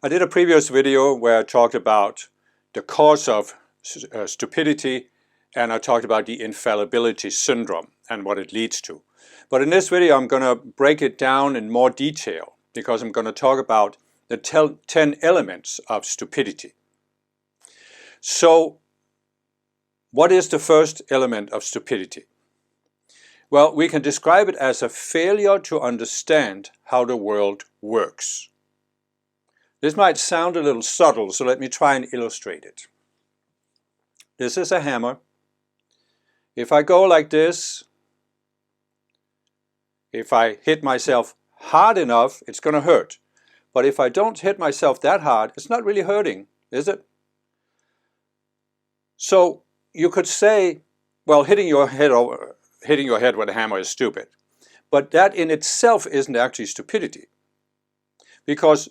I did a previous video where I talked about the cause of stupidity, and I talked about the infallibility syndrome and what it leads to. But in this video I'm going to break it down in more detail because I'm going to talk about the 10 elements of stupidity. So what is the first element of stupidity? Well, we can describe it as a failure to understand how the world works. This might sound a little subtle, so let me try and illustrate it. This is a hammer. If I go like this, if I hit myself hard enough, it's going to hurt. But if I don't hit myself that hard, it's not really hurting, is it? So you could say, well, hitting your head with a hammer is stupid. But that in itself isn't actually stupidity. Because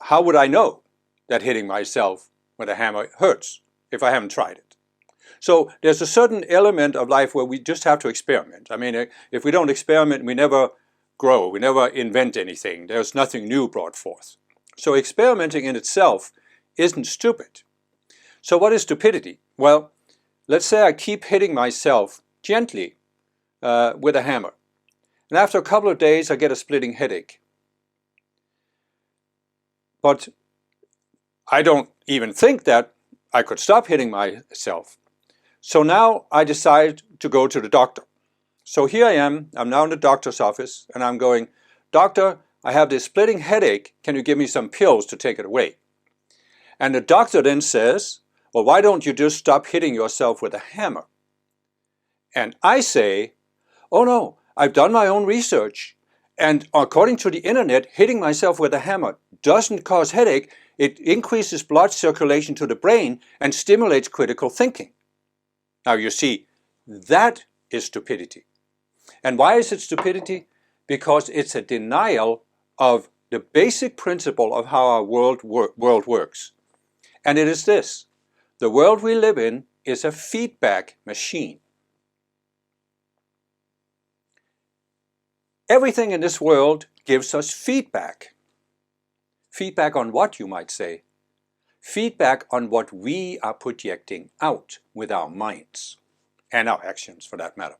how would I know that hitting myself with a hammer hurts if I haven't tried it? So there's a certain element of life where we just have to experiment. I mean, if we don't experiment, we never grow, we never invent anything. There's nothing new brought forth. So experimenting in itself isn't stupid. So what is stupidity? Well, let's say I keep hitting myself gently with a hammer. And after a couple of days, I get a splitting headache. But I don't even think that I could stop hitting myself. So now I decide to go to the doctor. So here I am, I'm now in the doctor's office, and I'm going, "Doctor, I have this splitting headache, can you give me some pills to take it away?" And the doctor then says, "Well, why don't you just stop hitting yourself with a hammer?" And I say, "Oh no, I've done my own research. And according to the internet, hitting myself with a hammer doesn't cause headache. It increases blood circulation to the brain and stimulates critical thinking." Now you see, that is stupidity. And why is it stupidity? Because it's a denial of the basic principle of how our world works. And it is this: the world we live in is a feedback machine. Everything in this world gives us feedback. Feedback on what, you might say? Feedback on what we are projecting out with our minds and our actions, for that matter.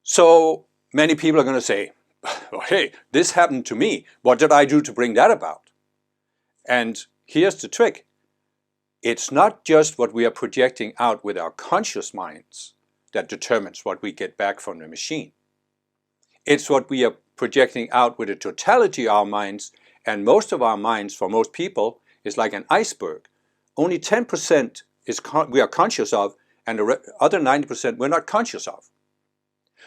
So many people are going to say, "Well, hey, this happened to me. What did I do to bring that about?" And here's the trick. It's not just what we are projecting out with our conscious minds that determines what we get back from the machine. It's what we are projecting out with the totality of our minds, and most of our minds, for most people, is like an iceberg. Only 10% we are conscious of, and the other 90% we're not conscious of.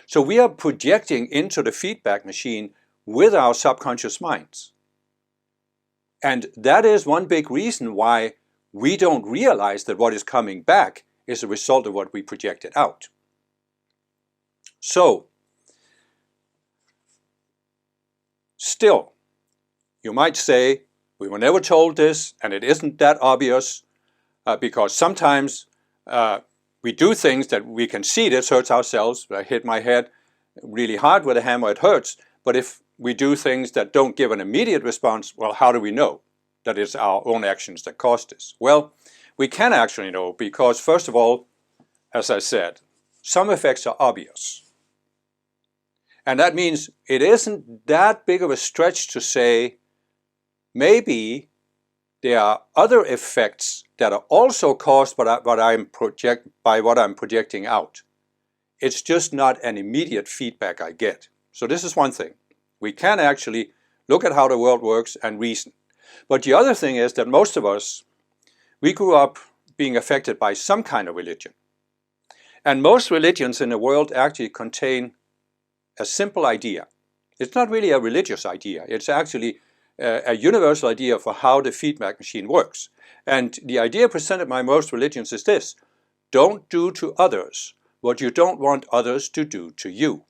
So we are projecting into the feedback machine with our subconscious minds. And that is one big reason why we don't realize that what is coming back is a result of what we projected out. So, still, you might say, we were never told this, and it isn't that obvious, because sometimes we do things that we can see this hurts ourselves. I hit my head really hard with a hammer, it hurts. But if we do things that don't give an immediate response, well, how do we know that it's our own actions that caused this? Well, we can actually know because, first of all, as I said, some effects are obvious. And that means it isn't that big of a stretch to say, maybe there are other effects that are also caused by what I'm projecting out. It's just not an immediate feedback I get. So this is one thing. We can actually look at how the world works and reason. But the other thing is that most of us, we grew up being affected by some kind of religion. And most religions in the world actually contain a simple idea. It's not really a religious idea. It's actually a universal idea for how the feedback machine works. And the idea presented by most religions is this: don't do to others what you don't want others to do to you.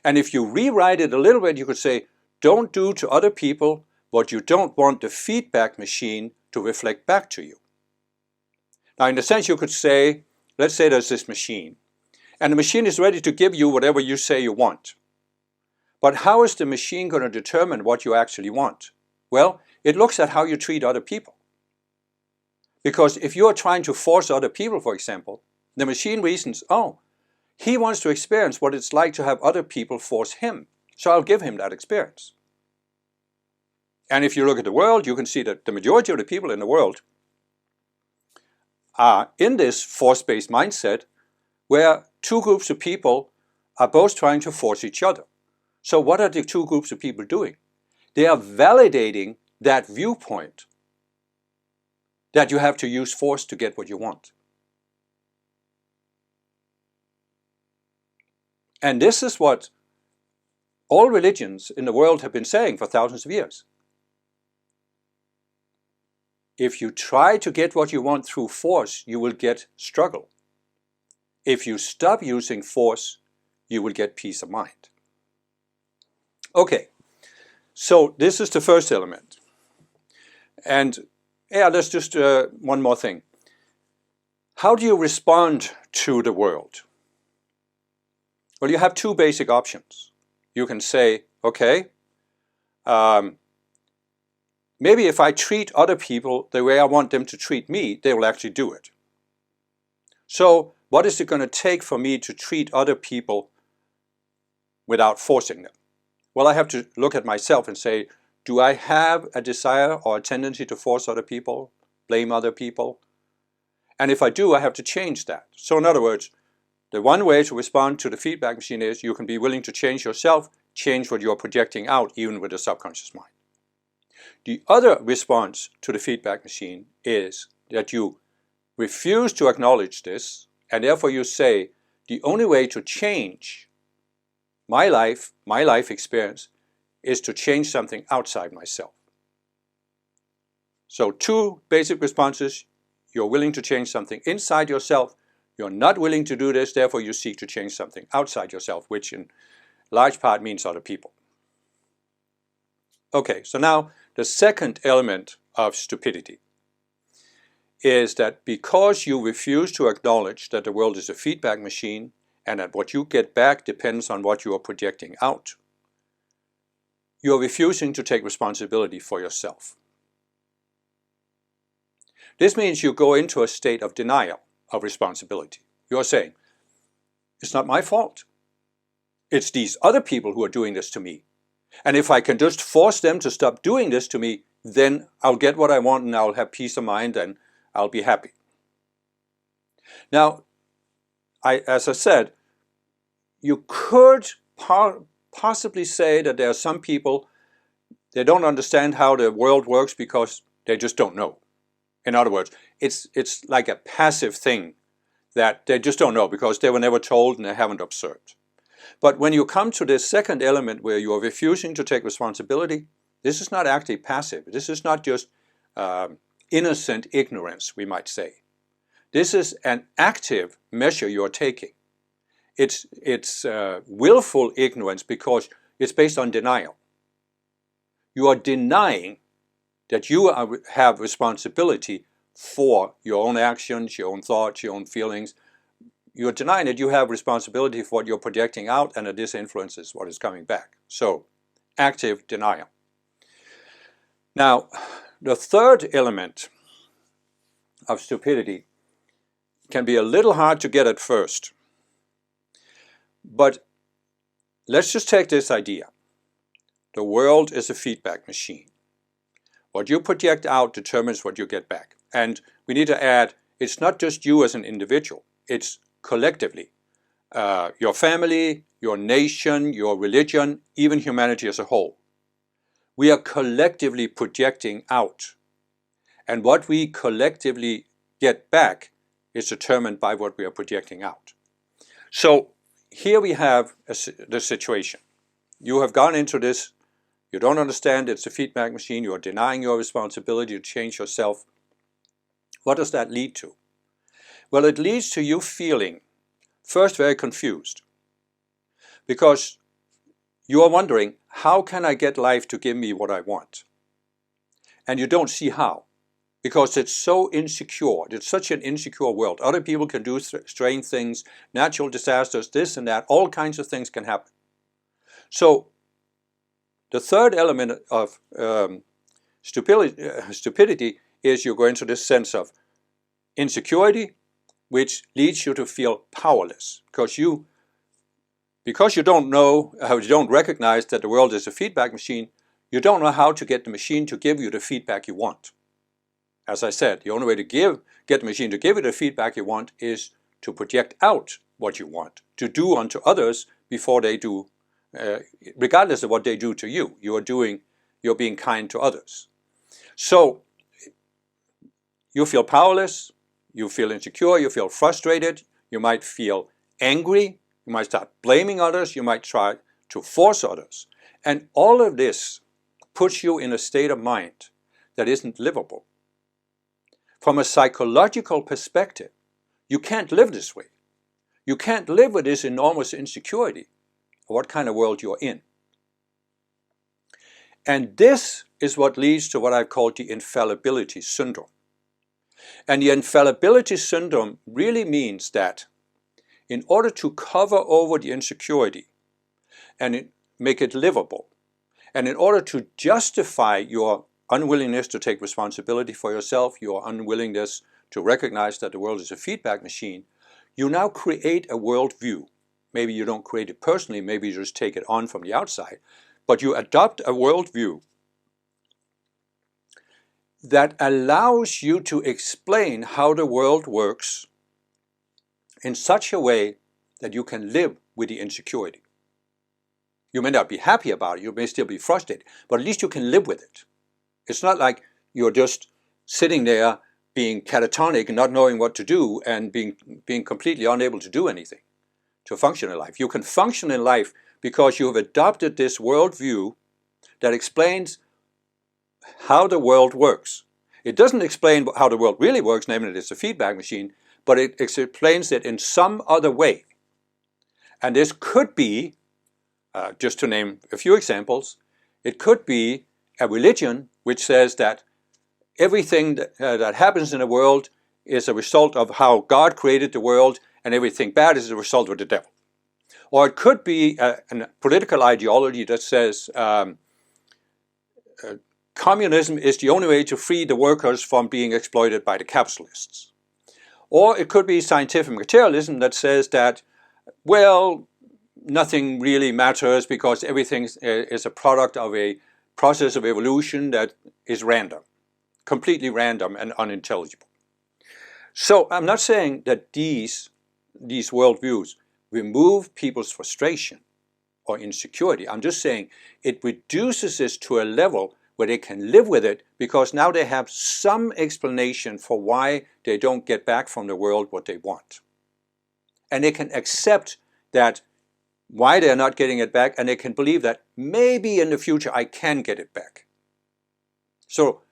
And if you rewrite it a little bit, you could say, don't do to other people what you don't want the feedback machine to reflect back to you. Now, in a sense, you could say, let's say there's this machine, and the machine is ready to give you whatever you say you want. But how is the machine going to determine what you actually want? Well, it looks at how you treat other people. Because if you're trying to force other people, for example, the machine reasons, oh, he wants to experience what it's like to have other people force him, so I'll give him that experience. And if you look at the world, you can see that the majority of the people in the world are in this force-based mindset where two groups of people are both trying to force each other. So what are the two groups of people doing? They are validating that viewpoint that you have to use force to get what you want. And this is what all religions in the world have been saying for thousands of years. If you try to get what you want through force, you will get struggle. If you stop using force, you will get peace of mind. Okay, so this is the first element. And yeah, there's just one more thing. How do you respond to the world? Well, you have two basic options. You can say, okay, maybe if I treat other people the way I want them to treat me, they will actually do it. So what is it going to take for me to treat other people without forcing them? Well, I have to look at myself and say, do I have a desire or a tendency to force other people, blame other people? And if I do, I have to change that. So in other words, the one way to respond to the feedback machine is you can be willing to change yourself, change what you're projecting out, even with the subconscious mind. The other response to the feedback machine is that you refuse to acknowledge this, and therefore you say, the only way to change my life experience, is to change something outside myself. So two basic responses. You're willing to change something inside yourself. You're not willing to do this, therefore you seek to change something outside yourself, which in large part means other people. Okay, so now the second element of stupidity is that because you refuse to acknowledge that the world is a feedback machine and that what you get back depends on what you are projecting out, you're refusing to take responsibility for yourself. This means you go into a state of denial of responsibility. You're saying, it's not my fault. It's these other people who are doing this to me. And if I can just force them to stop doing this to me, then I'll get what I want and I'll have peace of mind and I'll be happy. Now, as I said, you could possibly say that there are some people, they don't understand how the world works because they just don't know. In other words, it's like a passive thing that they just don't know because they were never told and they haven't observed. But when you come to this second element where you are refusing to take responsibility, this is not actually passive. This is not just innocent ignorance, we might say. This is an active measure you're taking. It's willful ignorance because it's based on denial. You are denying that you have responsibility for your own actions, your own thoughts, your own feelings. You're denying that you have responsibility for what you're projecting out and that this influences what is coming back. So, active denial. Now, the third element of stupidity can be a little hard to get at first. But let's just take this idea. The world is a feedback machine. What you project out determines what you get back. And we need to add, it's not just you as an individual, it's collectively. Your family, your nation, your religion, even humanity as a whole. We are collectively projecting out. And what we collectively get back is determined by what we are projecting out. So here we have the situation. You have gone into this, you don't understand it's a feedback machine, you are denying your responsibility to change yourself. What does that lead to? Well, it leads to you feeling, first, very confused. Because you are wondering, how can I get life to give me what I want? And you don't see how. Because it's so insecure. It's such an insecure world. Other people can do strange things, natural disasters, this and that, all kinds of things can happen. So the third element of stupidity is you go into this sense of insecurity, which leads you to feel powerless because you don't know how, you don't recognize that the world is a feedback machine. You don't know how to get the machine to give you the feedback you want. As I said, the only way to get the machine to give you the feedback you want is to project out what you want, to do unto others before they do, regardless of what they do to you. You're being kind to others. So you feel powerless, you feel insecure, you feel frustrated, you might feel angry, you might start blaming others, you might try to force others. And all of this puts you in a state of mind that isn't livable. From a psychological perspective, you can't live this way. You can't live with this enormous insecurity of what kind of world you're in. And this is what leads to what I've called the infallibility syndrome. And the infallibility syndrome really means that in order to cover over the insecurity and make it livable, and in order to justify your unwillingness to take responsibility for yourself, your unwillingness to recognize that the world is a feedback machine, you now create a worldview. Maybe you don't create it personally, maybe you just take it on from the outside, but you adopt a worldview that allows you to explain how the world works in such a way that you can live with the insecurity. You may not be happy about it, you may still be frustrated, but at least you can live with it. It's not like you're just sitting there being catatonic and not knowing what to do and being completely unable to do anything to function in life. You can function in life because you have adopted this worldview that explains how the world works. It doesn't explain how the world really works, namely it's a feedback machine, but it explains it in some other way. And this could be, just to name a few examples, it could be a religion which says that everything that happens in the world is a result of how God created the world, and everything bad is a result of the devil. Or it could be a political ideology that says communism is the only way to free the workers from being exploited by the capitalists. Or it could be scientific materialism that says that, well, nothing really matters because everything is a product of a process of evolution that is random, completely random and unintelligible. So I'm not saying that these worldviews remove people's frustration or insecurity. I'm just saying it reduces this to a level where they can live with it because now they have some explanation for why they don't get back from the world what they want. And they can accept that why they're not getting it back, and they can believe that maybe in the future I can get it back. So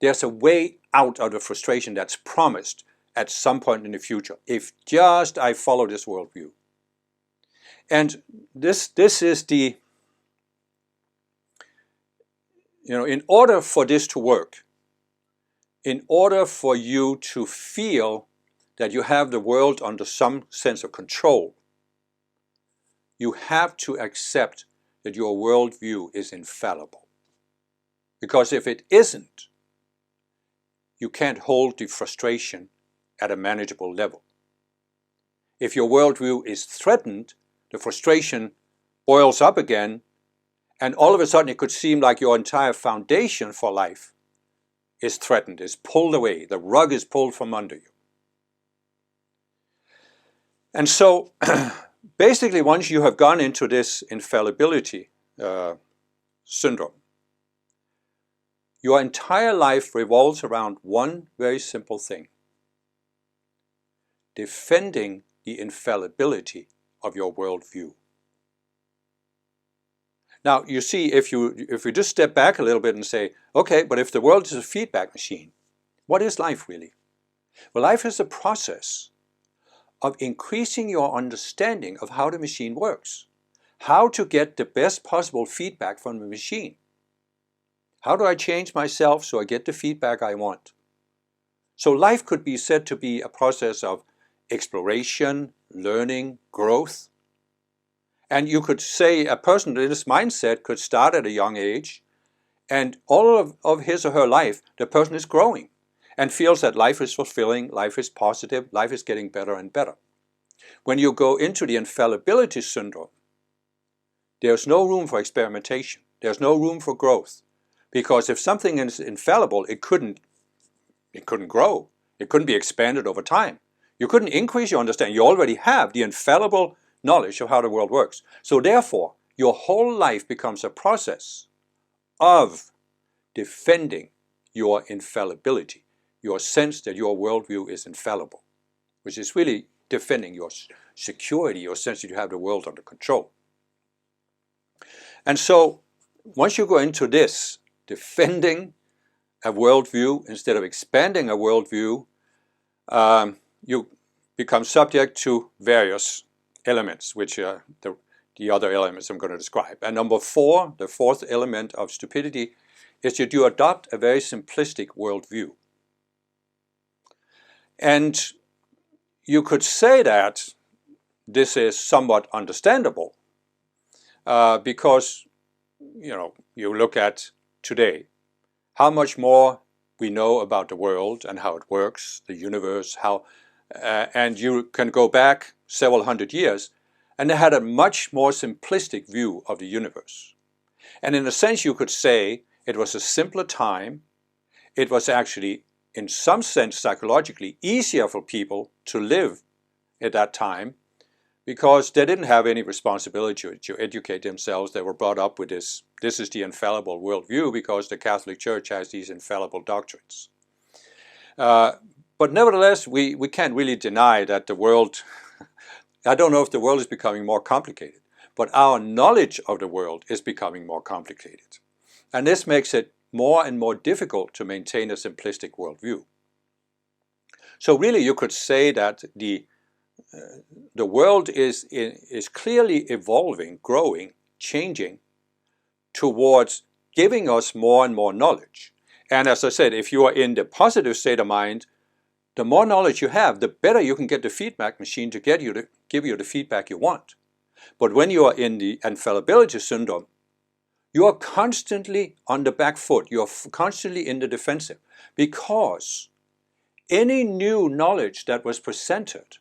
there's a way out of the frustration that's promised at some point in the future, if just I follow this worldview. And this is the, in order for this to work, in order for you to feel that you have the world under some sense of control, you have to accept that your worldview is infallible. Because if it isn't, you can't hold the frustration at a manageable level. If your worldview is threatened, the frustration boils up again, and all of a sudden it could seem like your entire foundation for life is threatened, is pulled away, the rug is pulled from under you. And so, basically, once you have gone into this infallibility syndrome, your entire life revolves around one very simple thing: defending the infallibility of your worldview. Now, you see, if we just step back a little bit and say, okay, but if the world is a feedback machine, what is life really? Well, life is a process of increasing your understanding of how the machine works, how to get the best possible feedback from the machine. How do I change myself so I get the feedback I want? So life could be said to be a process of exploration, learning, growth. And you could say a person in this mindset could start at a young age And all of his or her life, the person is growing and feels that life is fulfilling, life is positive, life is getting better and better. When you go into the infallibility syndrome, there's no room for experimentation. There's no room for growth. Because if something is infallible, it couldn't grow. It couldn't be expanded over time. You couldn't increase your understanding. You already have the infallible knowledge of how the world works. So therefore, your whole life becomes a process of defending your infallibility, your sense that your worldview is infallible, which is really defending your security, your sense that you have the world under control. And so, once you go into this, defending a worldview instead of expanding a worldview, you become subject to various elements, which are the other elements I'm going to describe. And number 4, the fourth element of stupidity, is that you adopt a very simplistic worldview. And you could say that this is somewhat understandable because, you look at today, how much more we know about the world and how it works, the universe, and you can go back several hundred years, and they had a much more simplistic view of the universe. And in a sense, you could say it was a simpler time. It was actually, in some sense, psychologically easier for people to live at that time because they didn't have any responsibility to educate themselves. They were brought up with this is the infallible worldview because the Catholic Church has these infallible doctrines. But nevertheless, we can't really deny that the world, I don't know if the world is becoming more complicated, but our knowledge of the world is becoming more complicated. And this makes it more and more difficult to maintain a simplistic worldview. So really you could say that the world is clearly evolving, growing, changing towards giving us more and more knowledge. And as I said, if you are in the positive state of mind, the more knowledge you have, the better you can get the feedback machine to give you the feedback you want. But when you are in the infallibility syndrome, you are constantly on the back foot. You are constantly in the defensive because any new knowledge that was presented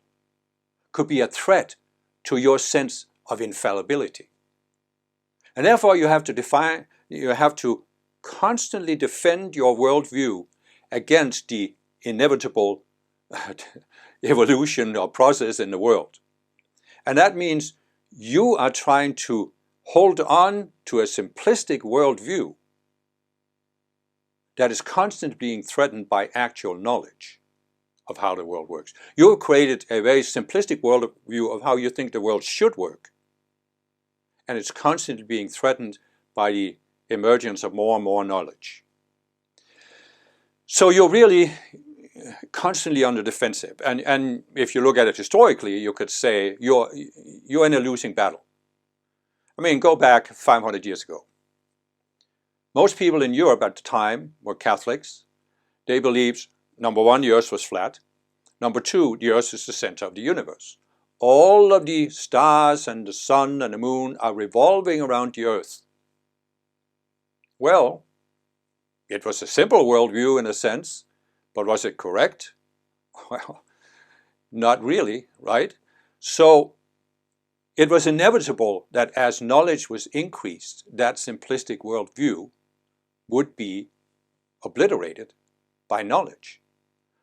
could be a threat to your sense of infallibility. And therefore you have to constantly defend your worldview against the inevitable evolution or process in the world. And that means you are trying to hold on to a simplistic worldview that is constantly being threatened by actual knowledge of how the world works. You have created a very simplistic worldview of how you think the world should work. And it's constantly being threatened by the emergence of more and more knowledge. So you're really constantly on the defensive. And if you look at it historically, you could say you're in a losing battle. I mean, go back 500 years ago. Most people in Europe at the time were Catholics. They believed, number one, the earth was flat. Number two, the earth is the center of the universe. All of the stars and the sun and the moon are revolving around the earth. Well, it was a simple worldview in a sense, but was it correct? Well, not really, right? So it was inevitable that as knowledge was increased, that simplistic worldview would be obliterated by knowledge.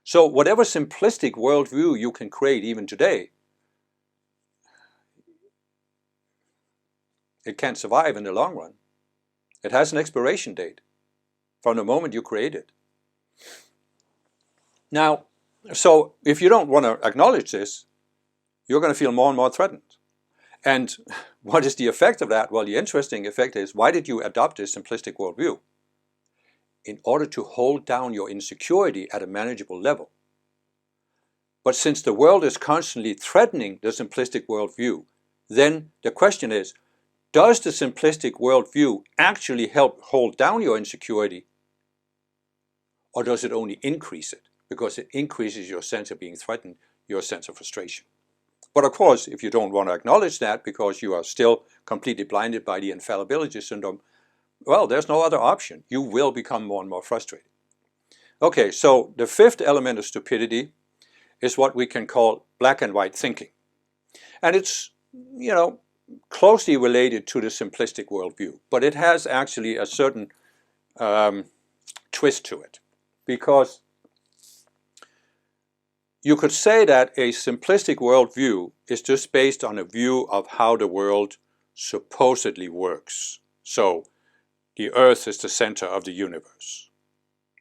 So whatever simplistic worldview you can create even today, it can't survive in the long run. It has an expiration date from the moment you create it. Now, so if you don't want to acknowledge this, you're going to feel more and more threatened. And what is the effect of that? Well, the interesting effect is, why did you adopt this simplistic worldview? In order to hold down your insecurity at a manageable level. But since the world is constantly threatening the simplistic worldview, then the question is, does the simplistic worldview actually help hold down your insecurity? Or does it only increase it? Because it increases your sense of being threatened, your sense of frustration. But of course, if you don't want to acknowledge that because you are still completely blinded by the infallibility syndrome, well, there's no other option. You will become more and more frustrated. Okay, so the fifth element of stupidity is what we can call black and white thinking. And it's, closely related to the simplistic worldview, but it has actually a certain twist to it. Because you could say that a simplistic worldview is just based on a view of how the world supposedly works. So, the earth is the center of the universe.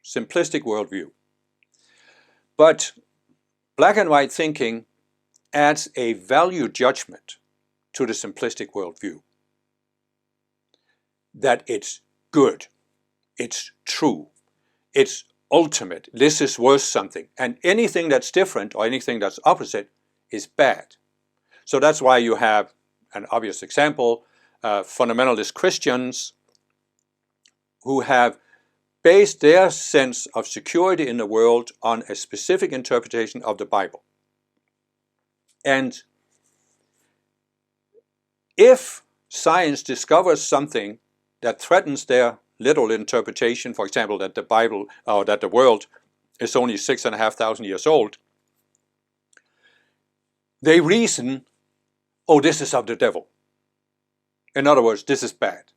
Simplistic worldview. But black and white thinking adds a value judgment to the simplistic worldview. That it's good, it's true, it's ultimate, this is worth something, and anything that's different or anything that's opposite is bad. So that's why you have an obvious example, fundamentalist Christians who have based their sense of security in the world on a specific interpretation of the Bible. And if science discovers something that threatens their literal interpretation, for example, that the Bible or that the world is only 6,500 years old, they reason, oh, this is of the devil. In other words, this is bad.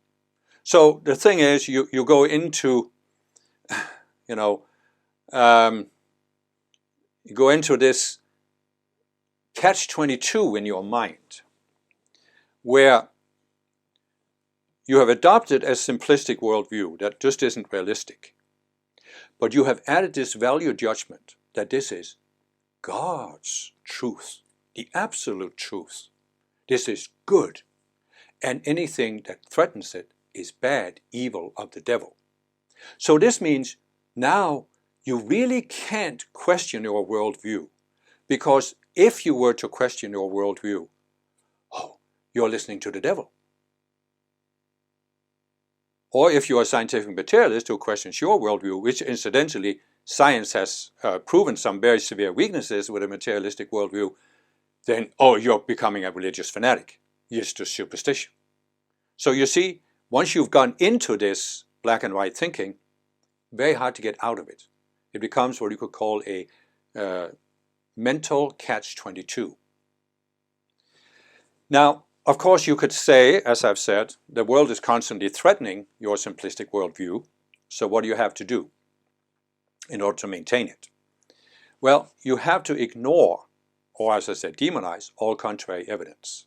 So the thing is, you go into, you go into this catch-22 in your mind, where you have adopted a simplistic worldview that just isn't realistic. But you have added this value judgment that this is God's truth, the absolute truth. This is good, and anything that threatens it is bad, evil, of the devil. So this means now you really can't question your worldview, because if you were to question your worldview, oh, you're listening to the devil. Or if you're a scientific materialist who questions your worldview, which incidentally science has proven some very severe weaknesses with a materialistic worldview, then, oh, you're becoming a religious fanatic. It's just superstition. So you see, once you've gone into this black and white thinking, very hard to get out of it. It becomes what you could call a mental catch-22. Now, of course, you could say, as I've said, the world is constantly threatening your simplistic worldview. So what do you have to do in order to maintain it? Well, you have to ignore, or as I said, demonize all contrary evidence.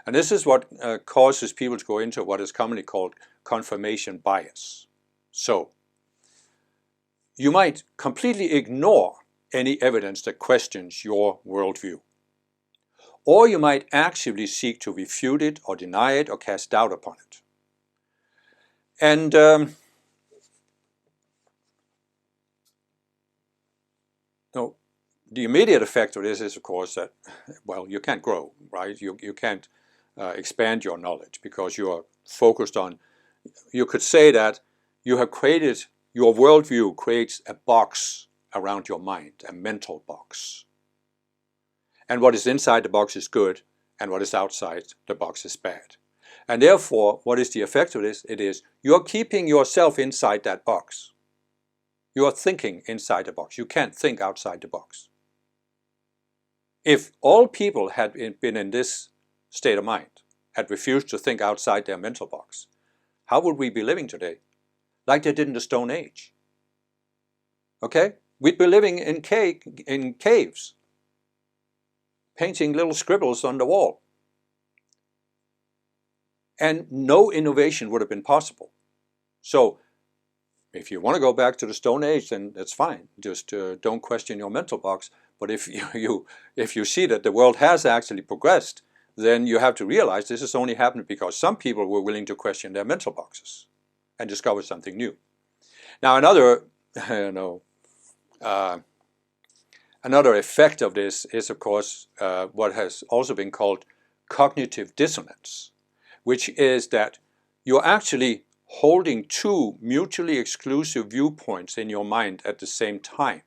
And this is what causes people to go into what is commonly called confirmation bias. So, you might completely ignore any evidence that questions your worldview. Or you might actively seek to refute it or deny it or cast doubt upon it. And the immediate effect of this is, of course, that, well, you can't grow, right? You can't expand your knowledge because you are focused on, you could say that you have created, your worldview creates a box around your mind, a mental box. And what is inside the box is good, and what is outside the box is bad. And therefore, what is the effect of this? It is, you're keeping yourself inside that box. You are thinking inside the box. You can't think outside the box. If all people had been in this state of mind, had refused to think outside their mental box, how would we be living today? Like they did in the Stone Age. Okay? We'd be living in caves, painting little scribbles on the wall. And no innovation would have been possible. So, if you want to go back to the Stone Age, then that's fine. Just don't question your mental box. But if you see that the world has actually progressed, then you have to realize this has only happened because some people were willing to question their mental boxes and discover something new. Now, another effect of this is, of course, what has also been called cognitive dissonance, which is that you're actually holding two mutually exclusive viewpoints in your mind at the same time.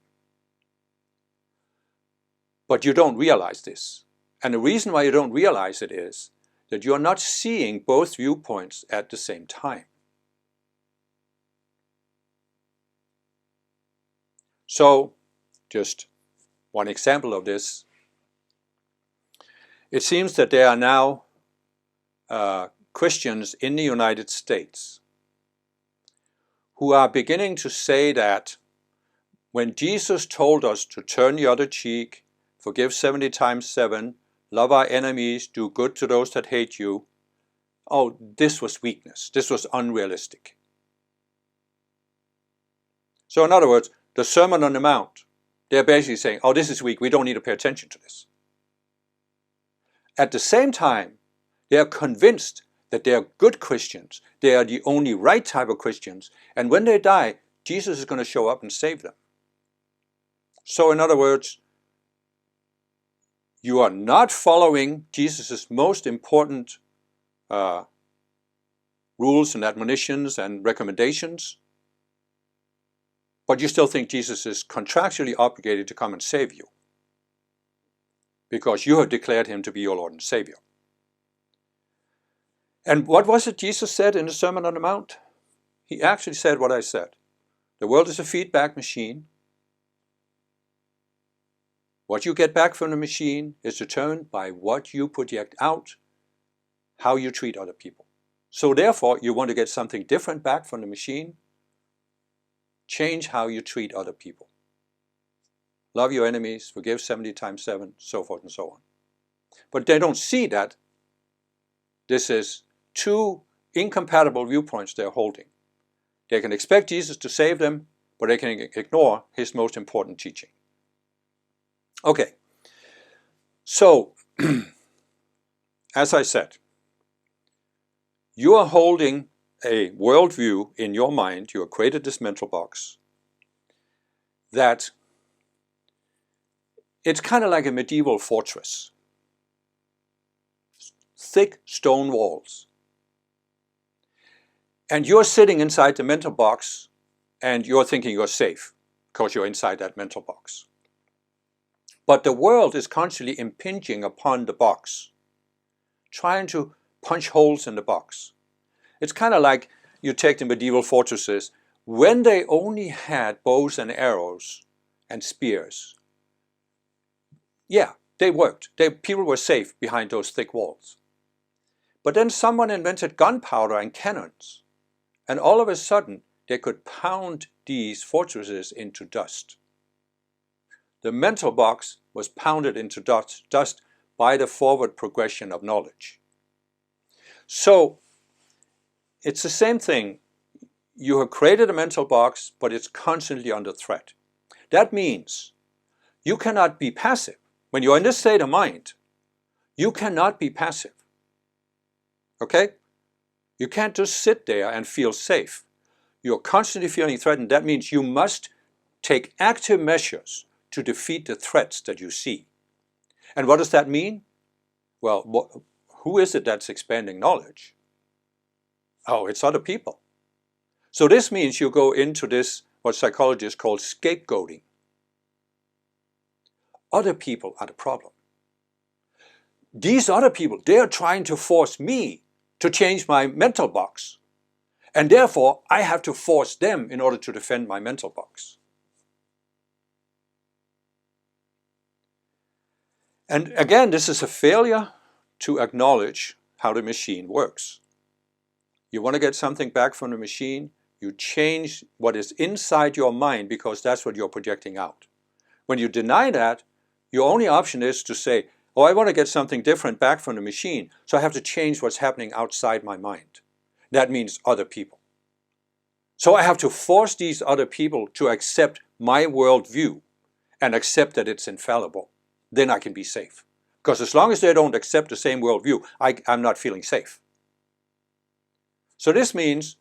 But you don't realize this. And the reason why you don't realize it is that you're not seeing both viewpoints at the same time. So, just one example of this. It seems that there are now Christians in the United States who are beginning to say that when Jesus told us to turn the other cheek, forgive 70 times 7, love our enemies, do good to those that hate you, oh, this was weakness. This was unrealistic. So in other words, the Sermon on the Mount, they're basically saying, oh, this is weak. We don't need to pay attention to this. At the same time, they are convinced that they are good Christians. They are the only right type of Christians. And when they die, Jesus is going to show up and save them. So in other words, you are not following Jesus' most important rules and admonitions and recommendations, but you still think Jesus is contractually obligated to come and save you because you have declared him to be your Lord and Savior. And what was it Jesus said in the Sermon on the Mount? He actually said what I said. The world is a feedback machine. What you get back from the machine is determined by what you project out, how you treat other people. So therefore, you want to get something different back from the machine, change how you treat other people. Love your enemies, forgive 70 times 7, so forth and so on. But they don't see that this is two incompatible viewpoints they're holding. They can expect Jesus to save them, but they can ignore his most important teaching. Okay, so as I said, you are holding a worldview in your mind. You have created this mental box that it's kind of like a medieval fortress. Thick stone walls. And you're sitting inside the mental box and you're thinking you're safe because you're inside that mental box. But the world is constantly impinging upon the box, trying to punch holes in the box. It's kind of like you take the medieval fortresses. When they only had bows and arrows and spears, yeah, they worked. People were safe behind those thick walls. But then someone invented gunpowder and cannons, and all of a sudden they could pound these fortresses into dust. The mental box was pounded into dust by the forward progression of knowledge. So it's the same thing. You have created a mental box, but it's constantly under threat. That means you cannot be passive. When you're in this state of mind, you cannot be passive. Okay? You can't just sit there and feel safe. You're constantly feeling threatened. That means you must take active measures to defeat the threats that you see. And what does that mean? Well, who is it that's expanding knowledge? Oh, it's other people. So this means you go into this, what psychologists call scapegoating. Other people are the problem. These other people, they are trying to force me to change my mental box. And therefore, I have to force them in order to defend my mental box. And again, this is a failure to acknowledge how the machine works. You want to get something back from the machine, you change what is inside your mind because that's what you're projecting out. When you deny that, your only option is to say, oh, I want to get something different back from the machine, so I have to change what's happening outside my mind. That means other people. So I have to force these other people to accept my worldview and accept that it's infallible. Then I can be safe. Because as long as they don't accept the same worldview, I'm not feeling safe. So this means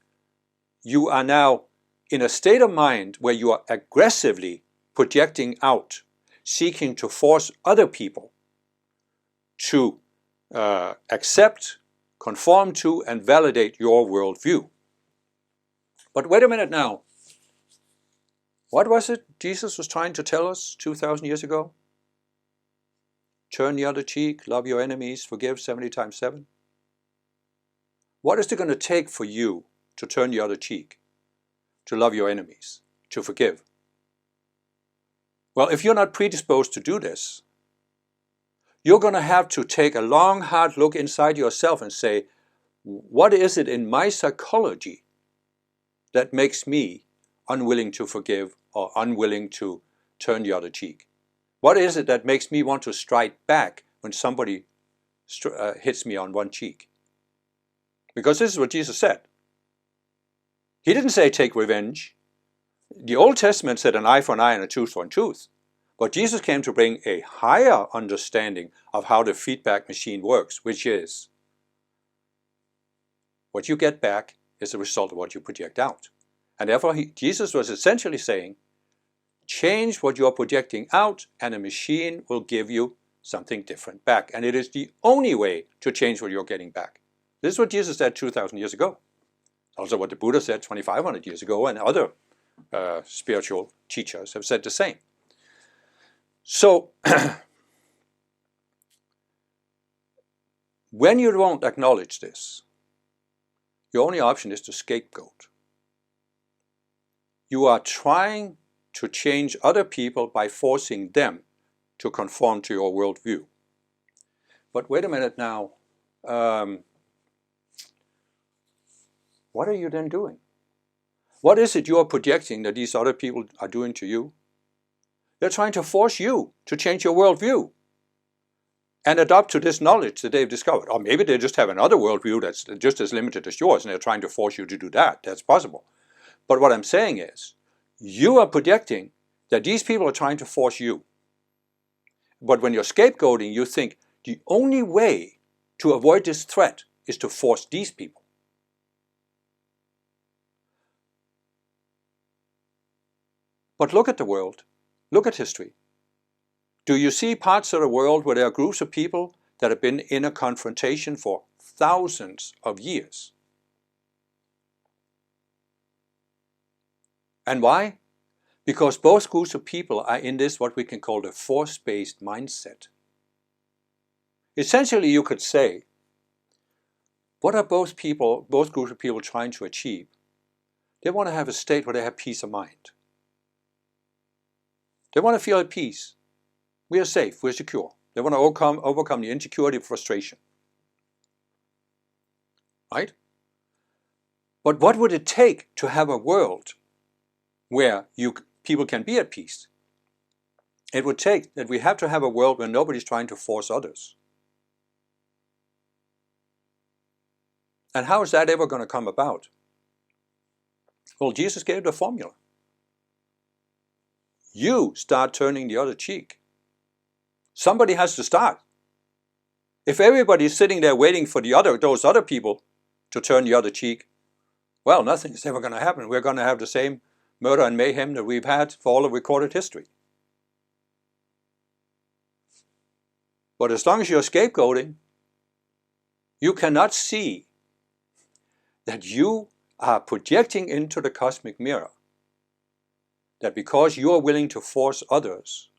you are now in a state of mind where you are aggressively projecting out, seeking to force other people to accept, conform to, and validate your worldview. But wait a minute now. What was it Jesus was trying to tell us 2,000 years ago? Turn the other cheek, love your enemies, forgive 70 times 7. What is it going to take for you to turn the other cheek, to love your enemies, to forgive? Well, if you're not predisposed to do this, you're going to have to take a long, hard look inside yourself and say, what is it in my psychology that makes me unwilling to forgive or unwilling to turn the other cheek? What is it that makes me want to strike back when somebody hits me on one cheek? Because this is what Jesus said. He didn't say take revenge. The Old Testament said an eye for an eye and a tooth for a tooth. But Jesus came to bring a higher understanding of how the feedback machine works, which is what you get back is the result of what you project out. And therefore, Jesus was essentially saying, change what you're projecting out and a machine will give you something different back. And it is the only way to change what you're getting back. This is what Jesus said 2,000 years ago. Also what the Buddha said 2,500 years ago, and other spiritual teachers have said the same. So, when you don't acknowledge this, your only option is to scapegoat. You are trying to change other people by forcing them to conform to your worldview. But wait a minute now, what are you then doing? What is it you are projecting that these other people are doing to you? They're trying to force you to change your worldview and adopt to this knowledge that they've discovered. Or maybe they just have another worldview that's just as limited as yours and they're trying to force you to do that. That's possible. But what I'm saying is, you are projecting that these people are trying to force you. But when you're scapegoating, you think the only way to avoid this threat is to force these people. But look at the world. Look at history. Do you see parts of the world where there are groups of people that have been in a confrontation for thousands of years? And why? Because both groups of people are in this, what we can call the force-based mindset. Essentially, you could say, what are both groups of people trying to achieve? They want to have a state where they have peace of mind. They want to feel at peace. We are safe, we're secure. They want to overcome the insecurity of frustration. Right? But what would it take to have a world where people can be at peace? It would take that we have to have a world where nobody's trying to force others. And how is that ever going to come about? Well, Jesus gave the formula. You start turning the other cheek. Somebody has to start. If everybody's sitting there waiting for those other people to turn the other cheek, well, nothing is ever going to happen. We're going to have the same murder and mayhem that we've had for all of recorded history. But as long as you're scapegoating, you cannot see that you are projecting into the cosmic mirror that because you are willing to force others,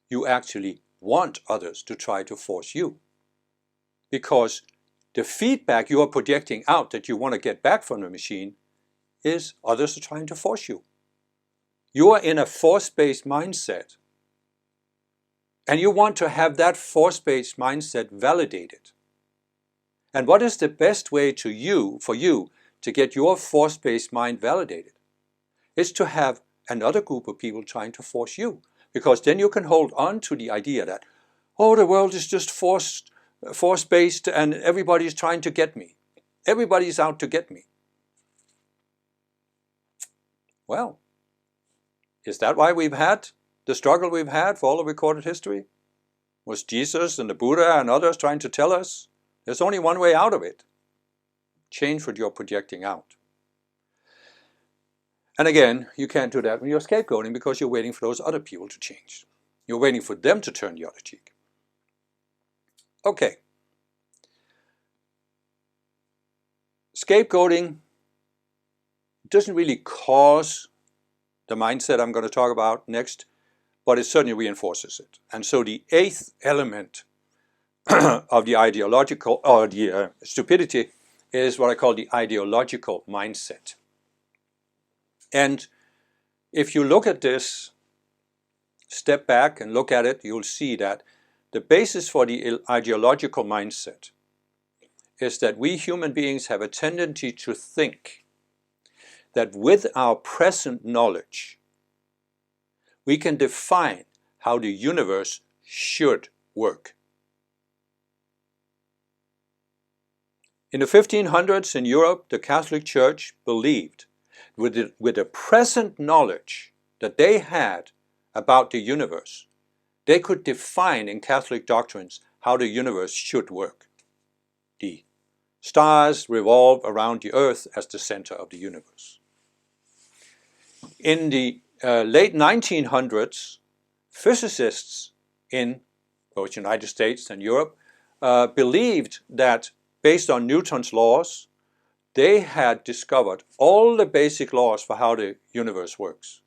you actually want others to try to force you. Because the feedback you are projecting out that you want to get back from the machine is others are trying to force you. You are in a force-based mindset. And you want to have that force-based mindset validated. And what is the best way for you to get your force-based mind validated? It's to have another group of people trying to force you. Because then you can hold on to the idea that, oh, the world is just force-based and everybody's trying to get me. Everybody's out to get me. Well, is that why we've had the struggle we've had for all of recorded history? Was Jesus and the Buddha and others trying to tell us there's only one way out of it? Change what you're projecting out. And again, you can't do that when you're scapegoating because you're waiting for those other people to change. You're waiting for them to turn the other cheek. Okay. Scapegoating doesn't really cause the mindset I'm going to talk about next, but it certainly reinforces it. And so the eighth element of the ideological, or the stupidity, is what I call the ideological mindset. And if you look at this, step back and look at it, you'll see that the basis for the ideological mindset is that we human beings have a tendency to think that with our present knowledge, we can define how the universe should work. In the 1500s in Europe, the Catholic Church believed with the present knowledge that they had about the universe, they could define in Catholic doctrines how the universe should work. The stars revolve around the earth as the center of the universe. In the late 1900s, physicists in both the United States and Europe believed that based on Newton's laws, they had discovered all the basic laws for how the universe works.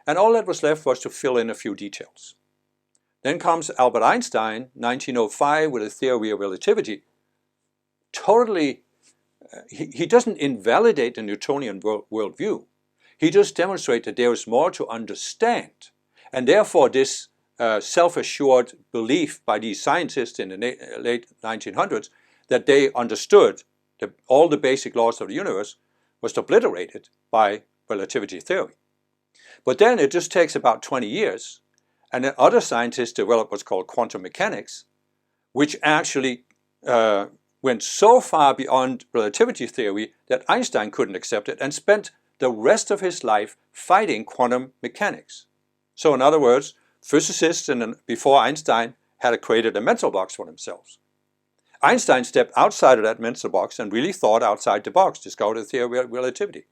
And all that was left was to fill in a few details. Then comes Albert Einstein, 1905, with a theory of relativity. Totally, he doesn't invalidate the Newtonian worldview. He just demonstrates that there is more to understand. And therefore this self-assured belief by these scientists in the late 1900s that they understood all the basic laws of the universe was obliterated by relativity theory. But then it just takes about 20 years, and then other scientists developed what's called quantum mechanics, which actually went so far beyond relativity theory that Einstein couldn't accept it and spent the rest of his life fighting quantum mechanics. So in other words, physicists before Einstein had created a mental box for themselves. Einstein stepped outside of that mental box and really thought outside the box, discovered the theory of relativity.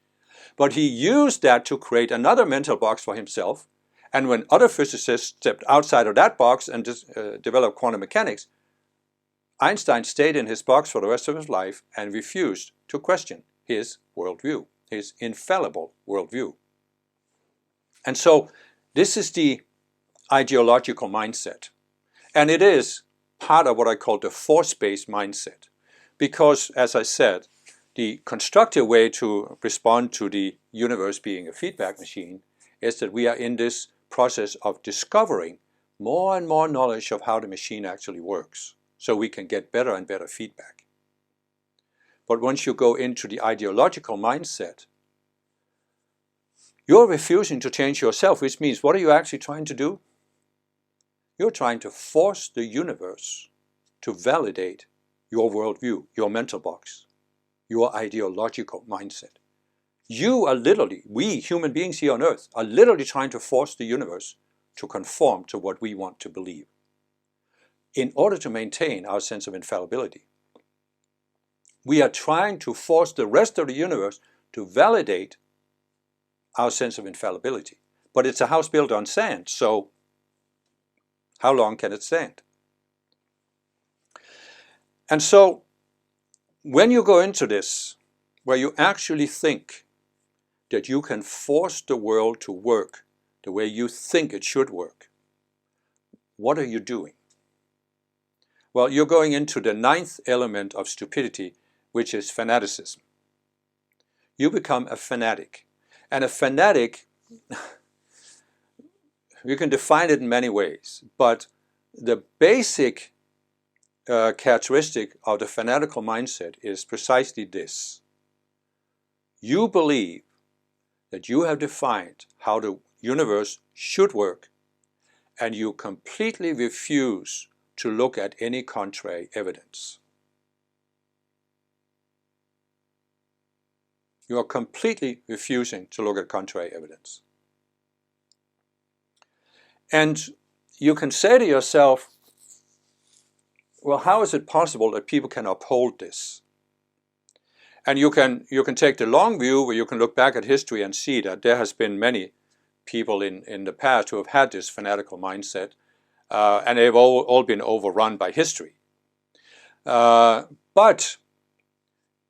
But he used that to create another mental box for himself, and when other physicists stepped outside of that box and developed quantum mechanics, Einstein stayed in his box for the rest of his life and refused to question his worldview, his infallible worldview. And so this is the ideological mindset. And it is part of what I call the force-based mindset. Because, as I said, the constructive way to respond to the universe being a feedback machine is that we are in this process of discovering more and more knowledge of how the machine actually works, so we can get better and better feedback. But once you go into the ideological mindset, you're refusing to change yourself, which means what are you actually trying to do? You're trying to force the universe to validate your worldview, your mental box, your ideological mindset. You are literally, we human beings here on earth, are literally trying to force the universe to conform to what we want to believe in order to maintain our sense of infallibility. We are trying to force the rest of the universe to validate our sense of infallibility. But it's a house built on sand, so how long can it stand? And so, when you go into this, where you actually think that you can force the world to work the way you think it should work, what are you doing? Well, you're going into the 9th element of stupidity, which is fanaticism. You become a fanatic. And a fanatic, you can define it in many ways, but the basic characteristic of the fanatical mindset is precisely this. You believe that you have defined how the universe should work, and you completely refuse to look at any contrary evidence. You are completely refusing to look at contrary evidence. And you can say to yourself, well, how is it possible that people can uphold this? And you can take the long view where you can look back at history and see that there has been many people in the past who have had this fanatical mindset, and they've all been overrun by history. But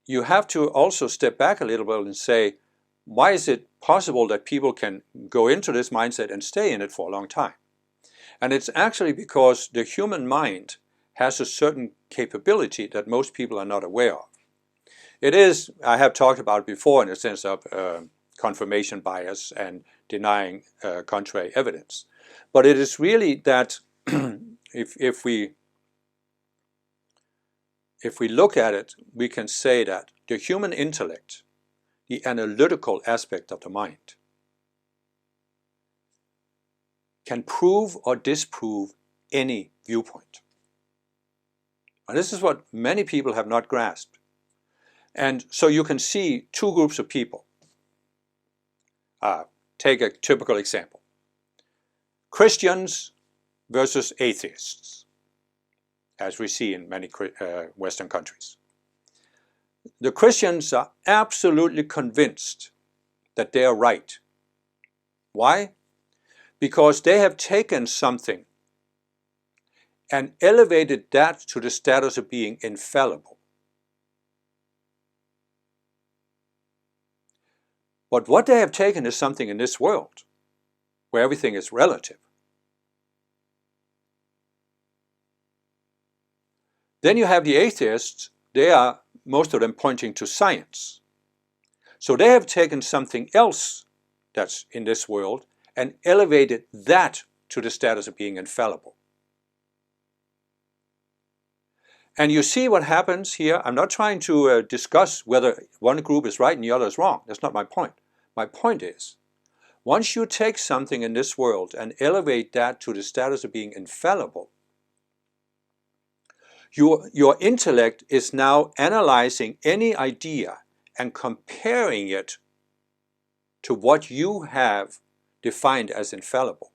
you have to also step back a little bit and say, why is it possible that people can go into this mindset and stay in it for a long time? And it's actually because the human mind has a certain capability that most people are not aware of. It is, I have talked about it before, in the sense of confirmation bias and denying contrary evidence. But it is really that if we look at it, we can say that the human intellect, the analytical aspect of the mind, can prove or disprove any viewpoint. And this is what many people have not grasped. And so you can see two groups of people. Take a typical example. Christians versus atheists, as we see in many Western countries. The Christians are absolutely convinced that they are right. Why? Because they have taken something and elevated that to the status of being infallible. But what they have taken is something in this world where everything is relative. Then you have the atheists. They are, most of them, pointing to science. So they have taken something else that's in this world and elevated that to the status of being infallible. And you see what happens here. I'm not trying to discuss whether one group is right and the other is wrong. That's not my point. My point is, once you take something in this world and elevate that to the status of being infallible, your intellect is now analyzing any idea and comparing it to what you have defined as infallible.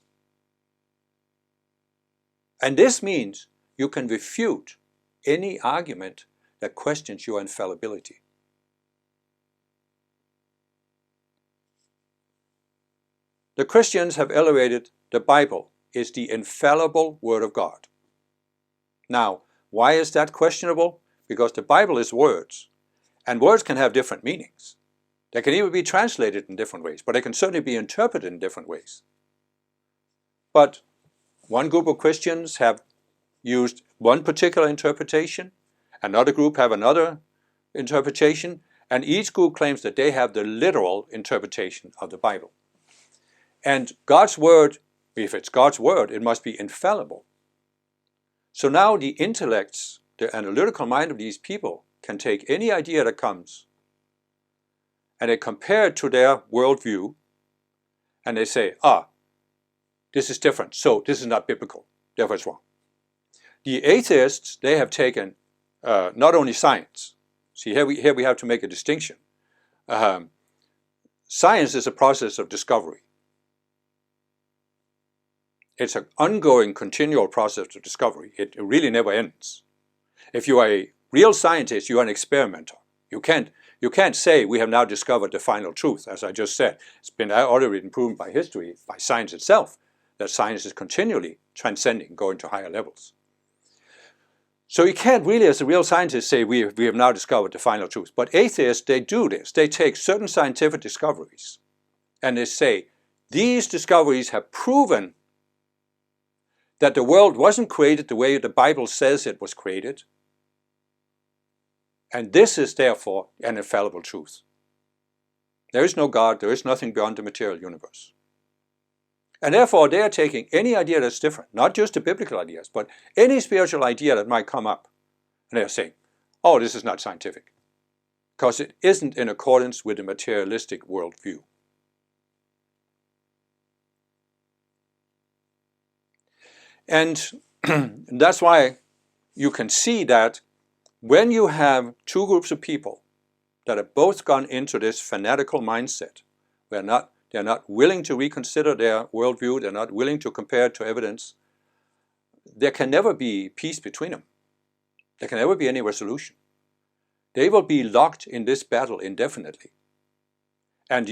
And this means you can refute any argument that questions your infallibility. The Christians have elevated the Bible is the infallible Word of God. Now, why is that questionable? Because the Bible is words, and words can have different meanings. They can even be translated in different ways, but they can certainly be interpreted in different ways. But one group of Christians have used one particular interpretation, another group have another interpretation, and each group claims that they have the literal interpretation of the Bible. And God's Word, if it's God's Word, it must be infallible. So now the intellects, the analytical mind of these people, can take any idea that comes and they compare it to their worldview and they say, this is different, so this is not biblical, therefore it's wrong. The atheists, they have taken not only science. See, here we have to make a distinction. Science is a process of discovery. It's an ongoing, continual process of discovery. It really never ends. If you are a real scientist, you are an experimenter. You can't say we have now discovered the final truth, as I just said. It's been already been proven by history, by science itself, that science is continually transcending, going to higher levels. So you can't really, as a real scientist, say we have now discovered the final truth. But atheists, they do this. They take certain scientific discoveries and they say, these discoveries have proven that the world wasn't created the way the Bible says it was created. And this is therefore an infallible truth. There is no God, there is nothing beyond the material universe. And therefore they are taking any idea that's different, not just the biblical ideas, but any spiritual idea that might come up. And they are saying, oh, this is not scientific, because it isn't in accordance with the materialistic worldview. And that's why you can see that when you have two groups of people that have both gone into this fanatical mindset, they're not willing to reconsider their worldview, they're not willing to compare it to evidence, there can never be peace between them. There can never be any resolution. They will be locked in this battle indefinitely. And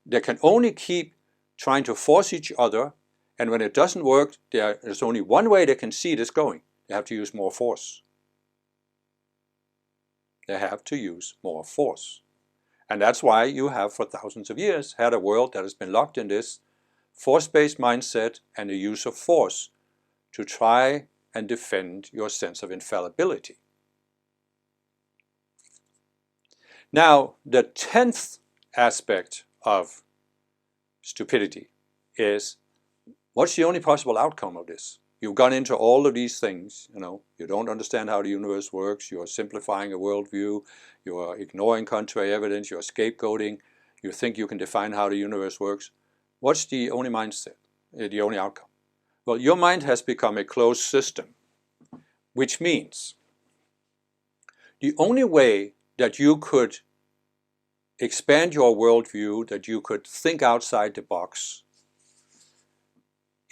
they can only keep trying to force each other, and when it doesn't work, there's only one way they can see this going. They have to use more force. They have to use more force. And that's why you have, for thousands of years, had a world that has been locked in this force-based mindset and the use of force to try and defend your sense of infallibility. Now, the 10th aspect of stupidity is What's the only possible outcome of this? You've gone into all of these things, you don't understand how the universe works, you're simplifying a worldview, you're ignoring contrary evidence, you're scapegoating, you think you can define how the universe works. What's the only mindset, the only outcome? Well, your mind has become a closed system, which means the only way that you could expand your worldview, that you could think outside the box,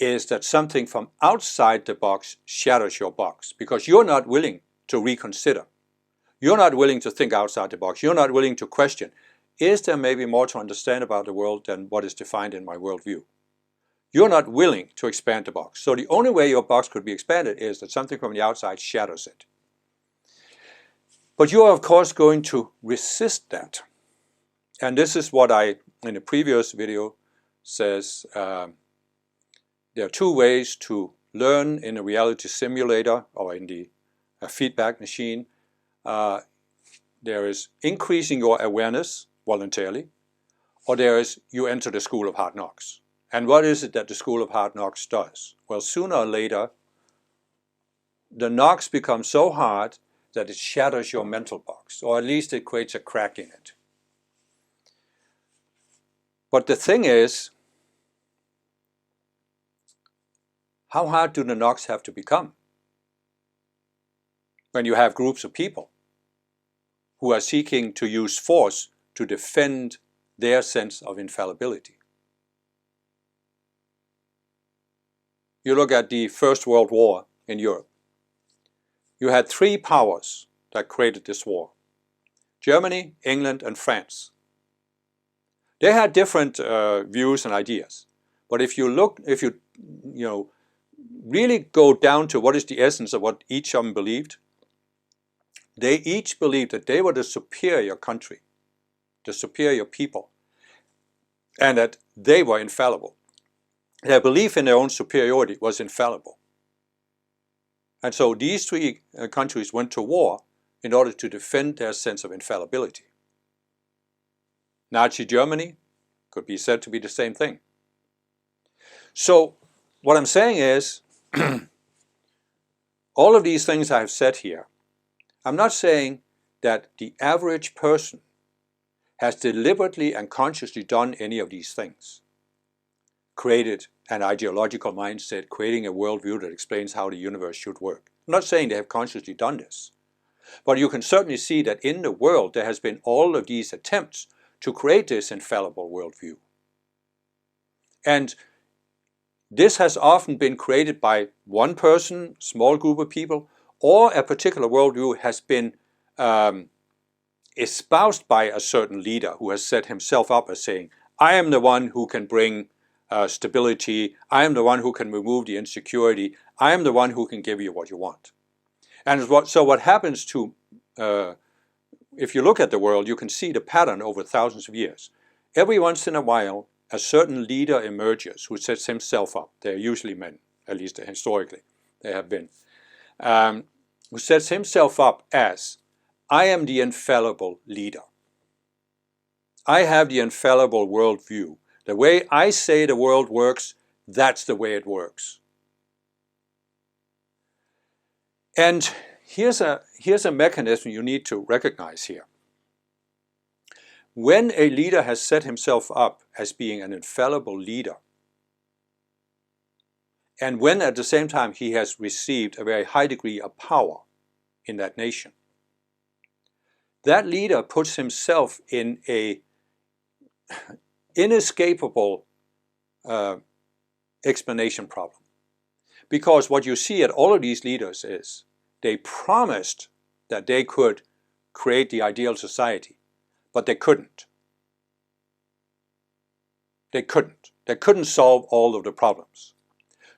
is that something from outside the box shatters your box, because you're not willing to reconsider. You're not willing to think outside the box. You're not willing to question, is there maybe more to understand about the world than what is defined in my worldview? You're not willing to expand the box. So the only way your box could be expanded is that something from the outside shatters it. But you are, of course, going to resist that. And this is what I, in the previous video, says, there are two ways to learn in a reality simulator or in the feedback machine. There is increasing your awareness voluntarily, or there is you enter the school of hard knocks. And what is it that the school of hard knocks does? Well, sooner or later, the knocks become so hard that it shatters your mental box, or at least it creates a crack in it. But the thing is, how hard do the knocks have to become when you have groups of people who are seeking to use force to defend their sense of infallibility? You look at the First World War in Europe. You had three powers that created this war: Germany, England, and France. They had different views and ideas. But if you really go down to what is the essence of what each of them believed, they each believed that they were the superior country, the superior people, and that they were infallible. Their belief in their own superiority was infallible. And so these three countries went to war in order to defend their sense of infallibility. Nazi Germany could be said to be the same thing. So what I'm saying is, all of these things I have said here, I'm not saying that the average person has deliberately and consciously done any of these things. Created an ideological mindset, creating a worldview that explains how the universe should work. I'm not saying they have consciously done this. But you can certainly see that in the world there has been all of these attempts to create this infallible worldview. And this has often been created by one person, small group of people, or a particular worldview has been espoused by a certain leader who has set himself up as saying, I am the one who can bring stability, I am the one who can remove the insecurity, I am the one who can give you what you want. And so what happens to, if you look at the world, you can see the pattern over thousands of years. Every once in a while, a certain leader emerges who sets himself up. They're usually men, at least historically they have been, who sets himself up as, I am the infallible leader. I have the infallible worldview. The way I say the world works, that's the way it works. And here's a mechanism you need to recognize here. When a leader has set himself up as being an infallible leader, and when at the same time he has received a very high degree of power in that nation, that leader puts himself in a inescapable explanation problem. Because what you see at all of these leaders is they promised that they could create the ideal society, but they couldn't. They couldn't. They couldn't solve all of the problems.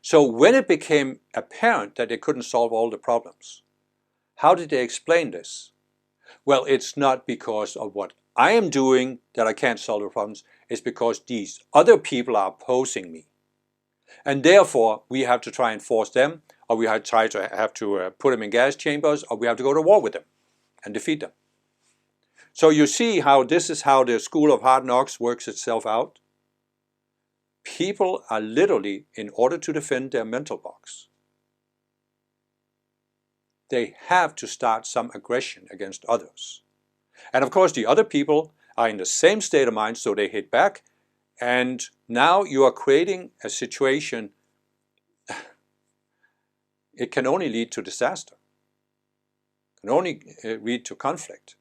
So when it became apparent that they couldn't solve all the problems, how did they explain this? Well, it's not because of what I am doing that I can't solve the problems. It's because these other people are opposing me. And therefore, we have to try and force them, or we have to put them in gas chambers, or we have to go to war with them and defeat them. So you see how this is how the school of hard knocks works itself out. people are literally, in order to defend their mental box, they have to start some aggression against others. And of course the other people are in the same state of mind, so they hit back, and now you are creating a situation. It can only lead to disaster. It can only lead to conflict.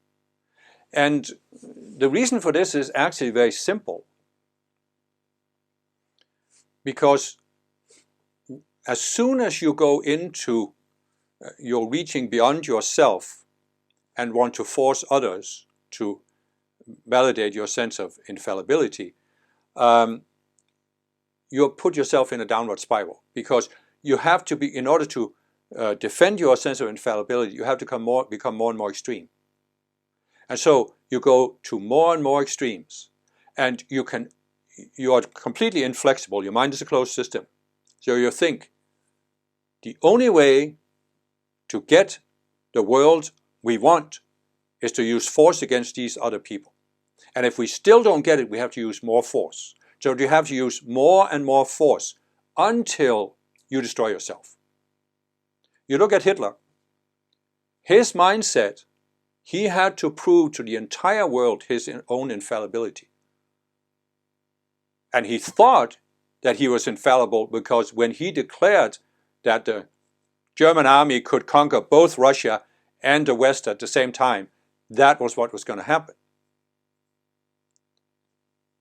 And the reason for this is actually very simple. Because as soon as you go into, you're reaching beyond yourself and want to force others to validate your sense of infallibility, you put yourself in a downward spiral, because you have to be, in order to defend your sense of infallibility, you have to become more and more extreme. And so you go to more and more extremes, and you are completely inflexible. Your mind is a closed system. So you think the only way to get the world we want is to use force against these other people. And if we still don't get it, we have to use more force. So you have to use more and more force until you destroy yourself. You look at Hitler. His mindset, he had to prove to the entire world his own infallibility. And he thought that he was infallible because when he declared that the German army could conquer both Russia and the West at the same time, that was what was going to happen.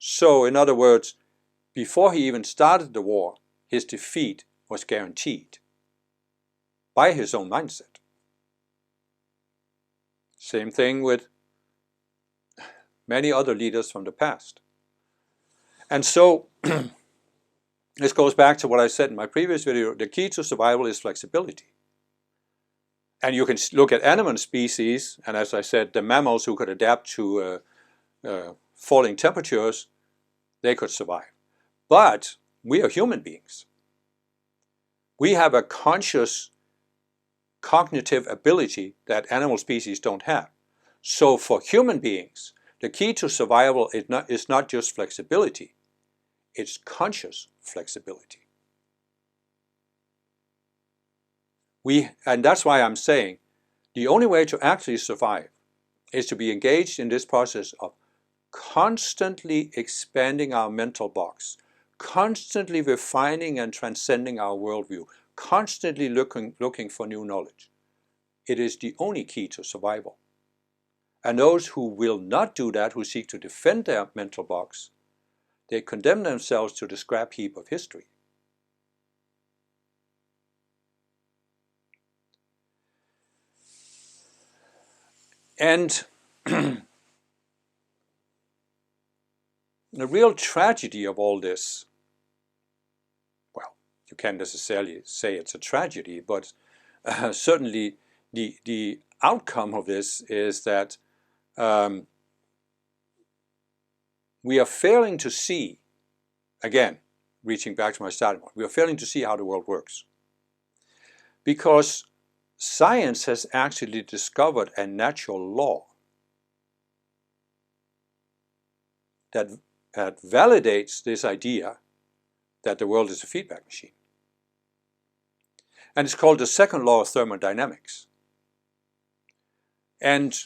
So, in other words, before he even started the war, his defeat was guaranteed by his own mindset. Same thing with many other leaders from the past. And so, this goes back to what I said in my previous video. The key to survival is flexibility. And you can look at animal species, and as I said, the mammals who could adapt to falling temperatures, they could survive. But we are human beings. We have a conscious cognitive ability that animal species don't have. So for human beings, the key to survival is not just flexibility, it's conscious flexibility. And that's why I'm saying the only way to actually survive is to be engaged in this process of constantly expanding our mental box, constantly refining and transcending our worldview, constantly looking for new knowledge. It is the only key to survival. And those who will not do that, who seek to defend their mental box, they condemn themselves to the scrap heap of history. And the real tragedy of all this, well, you can't necessarily say it's a tragedy, but certainly the outcome of this is that we are failing to see, again, reaching back to my starting point, we are failing to see how the world works. Because science has actually discovered a natural law that validates this idea that the world is a feedback machine. And it's called the second law of thermodynamics. And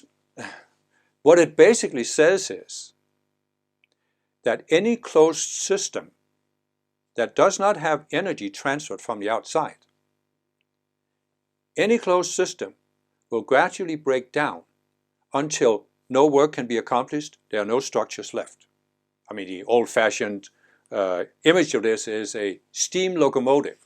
what it basically says is that any closed system that does not have energy transferred from the outside, any closed system will gradually break down until no work can be accomplished, there are no structures left. I mean, the old-fashioned image of this is a steam locomotive.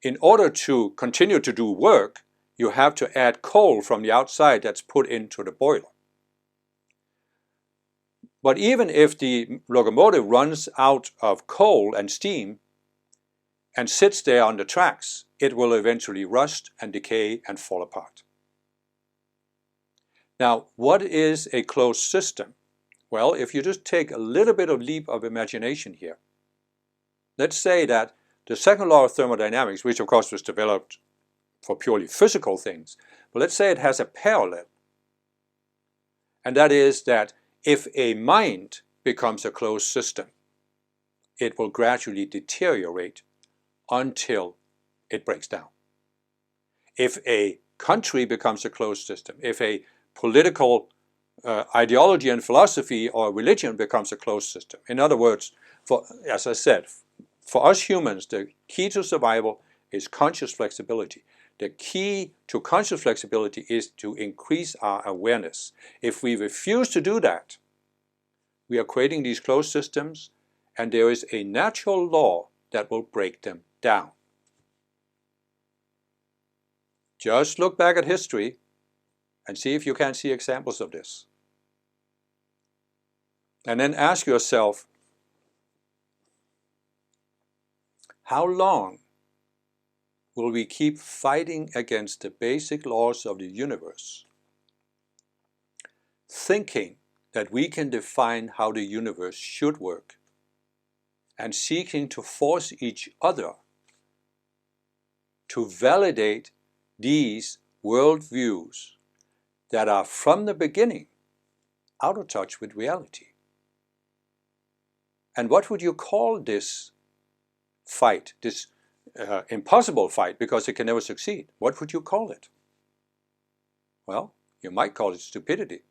In order to continue to do work, you have to add coal from the outside that's put into the boiler. But even if the locomotive runs out of coal and steam and sits there on the tracks, it will eventually rust and decay and fall apart. Now, what is a closed system? Well, if you just take a little bit of leap of imagination here, let's say that the second law of thermodynamics, which of course was developed for purely physical things, but let's say it has a parallel. And that is that if a mind becomes a closed system, it will gradually deteriorate until it breaks down. If a country becomes a closed system, if a political ideology and philosophy or religion becomes a closed system. In other words, as I said, for us humans, the key to survival is conscious flexibility. The key to conscious flexibility is to increase our awareness. If we refuse to do that, we are creating these closed systems, and there is a natural law that will break them down. Just look back at history and see if you can see examples of this. And then ask yourself, how long will we keep fighting against the basic laws of the universe, thinking that we can define how the universe should work, and seeking to force each other to validate these worldviews that are from the beginning out of touch with reality? And what would you call this fight, this impossible fight, because it can never succeed? What would you call it? Well, you might call it stupidity.